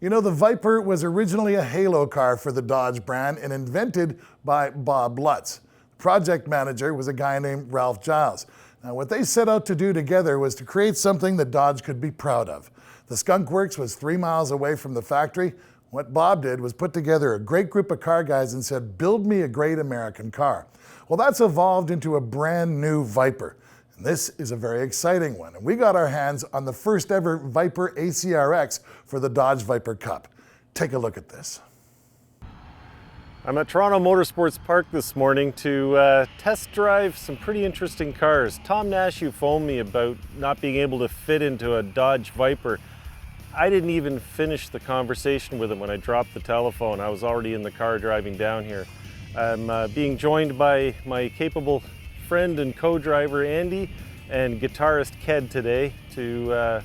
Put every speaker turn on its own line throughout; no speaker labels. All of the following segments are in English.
You know, the Viper was originally a halo car for the Dodge brand and invented by Bob Lutz. Project manager was a guy named Ralph Giles. Now, what they set out to do together was to create something that Dodge could be proud of. The Skunk Works was 3 miles away from the factory. What Bob did was put together a great group of car guys and said, build me a great American car. Well, that's evolved into a brand new Viper. And this is a very exciting one. And we got our hands on the first ever Viper ACRX for the Dodge Viper Cup. Take a look at this.
I'm at Toronto Motorsports Park this morning to test drive some pretty interesting cars. Tom Nash, who phoned me about not being able to fit into a Dodge Viper. I didn't even finish the conversation with him when I dropped the telephone. I was already in the car driving down here. I'm being joined by my capable friend and co-driver Andy and guitarist Ked today to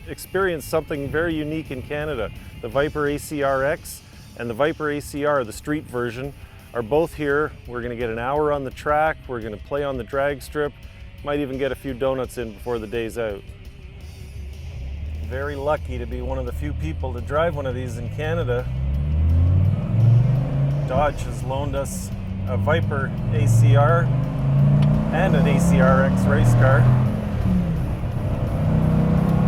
experience something very unique in Canada. The Viper ACRX and the Viper ACR, the street version, are both here. We're going to get an hour on the track, we're going to play on the drag strip, might even get a few donuts in before the day's out. Very lucky to be one of the few people to drive one of these in Canada. Dodge has loaned us a Viper ACR and an ACRX race car.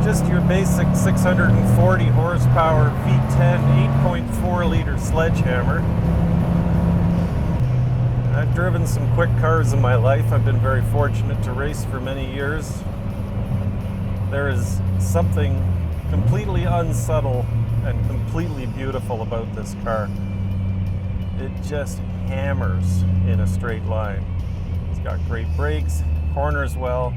Just your basic 640 horsepower V10 8.4 liter sledgehammer. I've driven some quick cars in my life. I've been very fortunate to race for many years. There is something completely unsubtle and completely beautiful about this car. It just hammers in a straight line. It's got great brakes, corners well.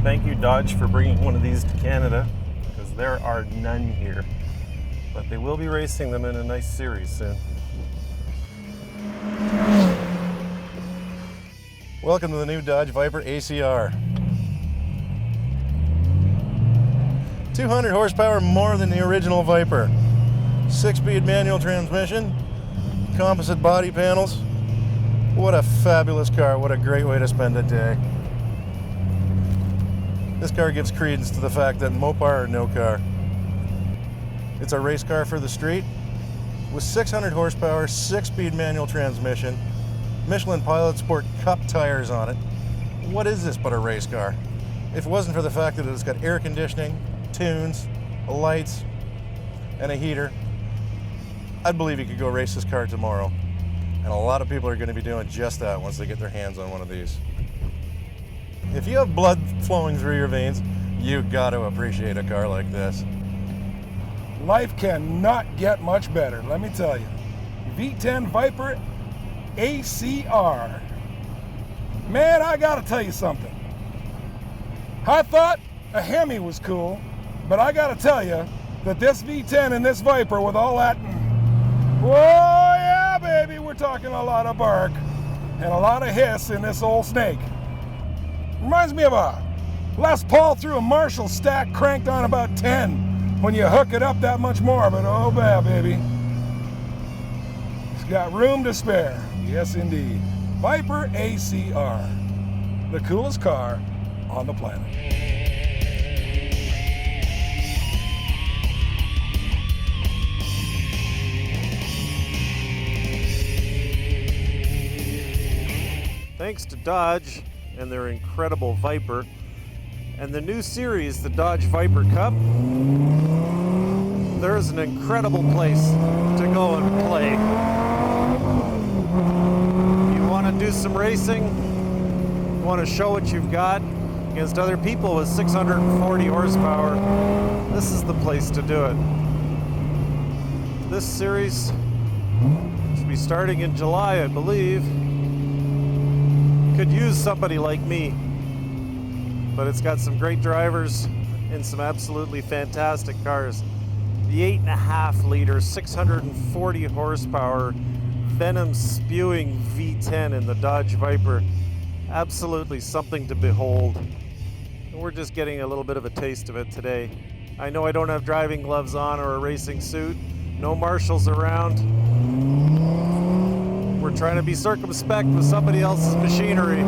Thank you, Dodge, for bringing one of these to Canada, because there are none here. But they will be racing them in a nice series soon. Welcome to the new Dodge Viper ACR. 200 horsepower more than the original Viper. 6-speed manual transmission, composite body panels. What a fabulous car, what a great way to spend a day. This car gives credence to the fact that Mopar or no car. It's a race car for the street with 600 horsepower, 6-speed manual transmission, Michelin Pilot Sport Cup tires on it. What is this but a race car? If it wasn't for the fact that it's got air conditioning, tunes, lights, and a heater, I'd believe you could go race this car tomorrow. And a lot of people are going to be doing just that once they get their hands on one of these. If you have blood flowing through your veins, you've got to appreciate a car like this.
Life cannot get much better, let me tell you. V10 Viper ACR. Man, I gotta tell you something. I thought a Hemi was cool, but I gotta tell you that this V10 and this Viper with all that, whoa, yeah, baby, we're talking a lot of bark and a lot of hiss in this old snake. Reminds me of a Les Paul through a Marshall stack cranked on about 10 when you hook it up that much more, but oh, yeah, baby. It's got room to spare. Yes, indeed. Viper ACR, the coolest car on the planet.
Thanks to Dodge and their incredible Viper and the new series, the Dodge Viper Cup, there's an incredible place to go and play. If you want to do some racing, you want to show what you've got against other people with 640 horsepower, this is the place to do it. This series should be starting in July, I believe. Could use somebody like me, but it's got some great drivers and some absolutely fantastic cars. The 8.5 liter, 640 horsepower, venom spewing V10 in the Dodge Viper. Absolutely something to behold. And we're just getting a little bit of a taste of it today. I know I don't have driving gloves on or a racing suit, no marshals around. We're trying to be circumspect with somebody else's machinery.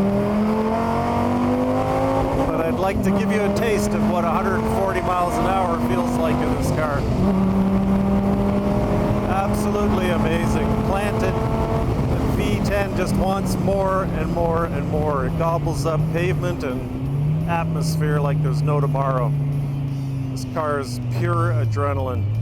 But I'd like to give you a taste of what 140 miles an hour feels like in this car. planted, the V10 just wants more and more and more. It gobbles up pavement and atmosphere like there's no tomorrow. This car is pure adrenaline.